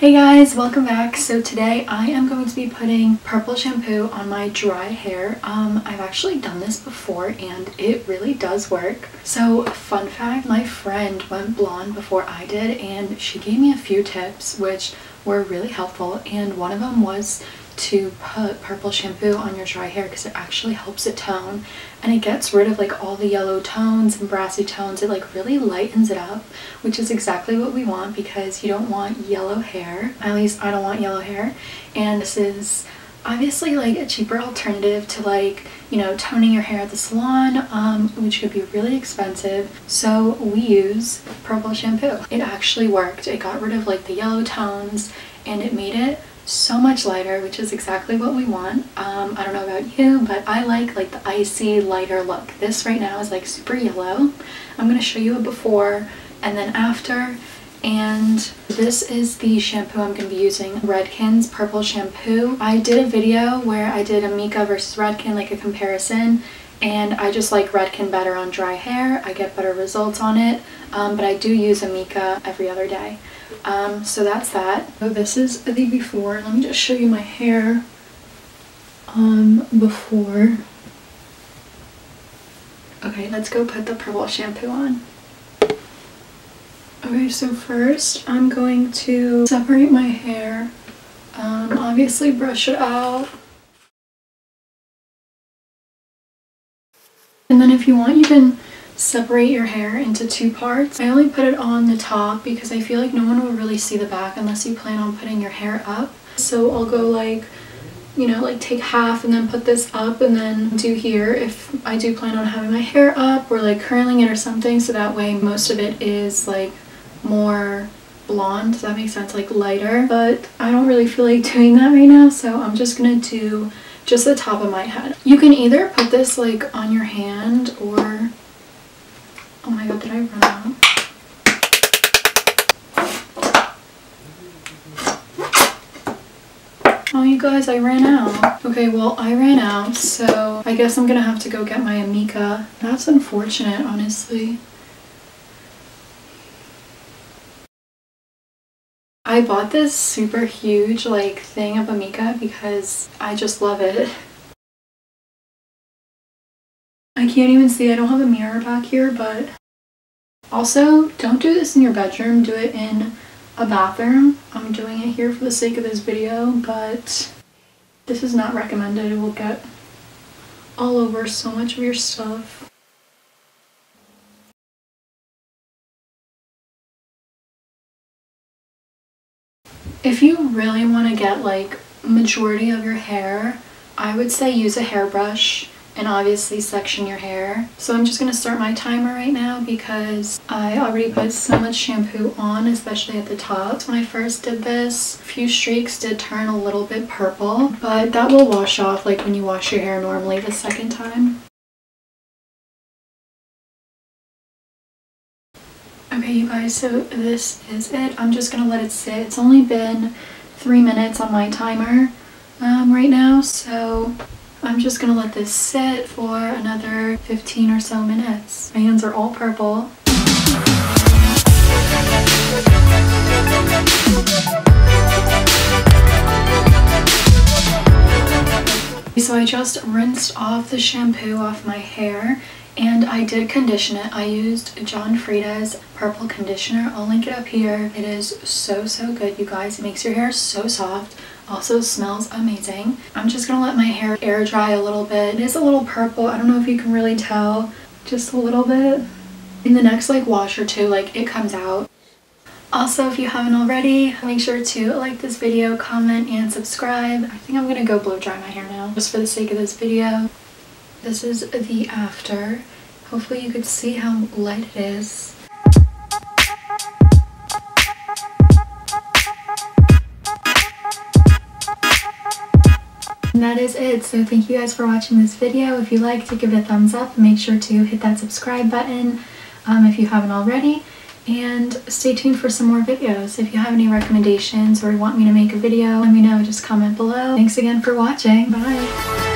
Hey guys, welcome back. So today I am going to be putting purple shampoo on my dry hair. I've actually done this before and it really does work. So fun fact, my friend went blonde before I did and she gave me a few tips which were really helpful, and one of them was to put purple shampoo on your dry hair because it actually helps it tone and it gets rid of like all the yellow tones and brassy tones. It like really lightens it up, which is exactly what we want because you don't want yellow hair. At least I don't want yellow hair, and this is obviously like a cheaper alternative to like, you know, toning your hair at the salon, which could be really expensive. So we use purple shampoo. It actually worked. It got rid of like the yellow tones and it made it so much lighter, which is exactly what we want. I don't know about you, but I like the icy lighter look. This right now is like super yellow. I'm going to show you a before and then after, and this is the shampoo I'm going to be using, Redken's purple shampoo. I did a video where I did Amika versus Redken, like a comparison, and I just like Redken better on dry hair. I get better results on it, but I do use Amika every other day. So that's that. So this is the before. Let me just show you my hair before. Okay, let's go put the purple shampoo on. Okay, so first I'm going to separate my hair. Obviously brush it out. And then if you want, you can separate your hair into two parts. I only put it on the top because I feel like no one will really see the back unless you plan on putting your hair up. So I'll go like, you know, like take half and then put this up and then do here if I do plan on having my hair up or like curling it or something, so that way most of it is like more blonde. Does that make sense? Like lighter. But I don't really feel like doing that right now, so I'm just gonna do just the top of my head. You can either put this like on your hand or... Oh my god, did I run out? Oh you guys, I ran out. Okay, well I ran out, so I guess I'm gonna have to go get my Amika. That's unfortunate, honestly. I bought this super huge like thing of Amika because I just love it. I can't even see, I don't have a mirror back here, but also don't do this in your bedroom, do it in a bathroom. I'm doing it here for the sake of this video, but this is not recommended. It will get all over so much of your stuff. If you really want to get like majority of your hair, I would say use a hairbrush and obviously section your hair. So I'm just going to start my timer right now because I already put so much shampoo on, especially at the top. When I first did this, a few streaks did turn a little bit purple, but that will wash off like when you wash your hair normally the second time. Okay you guys, so this is it. I'm just gonna let it sit. It's only been 3 minutes on my timer right now, so I'm just gonna let this sit for another 15 or so minutes. My hands are all purple. So I just rinsed off the shampoo off my hair and I did condition it. I used John Frieda's purple conditioner. I'll link it up here. It is so good, you guys. It makes your hair so soft. Also smells amazing. I'm just gonna let my hair air dry a little bit. It is a little purple. I don't know if you can really tell. Just a little bit. In the next like wash or two, like it comes out. Also, if you haven't already, make sure to like this video, comment, and subscribe. I think I'm gonna go blow dry my hair now, just for the sake of this video. This is the after. Hopefully you could see how light it is. And that is it. So thank you guys for watching this video. If you liked it, give it a thumbs up. Make sure to hit that subscribe button if you haven't already. And stay tuned for some more videos. If you have any recommendations or want me to make a video, let me know. Just comment below. Thanks again for watching. Bye.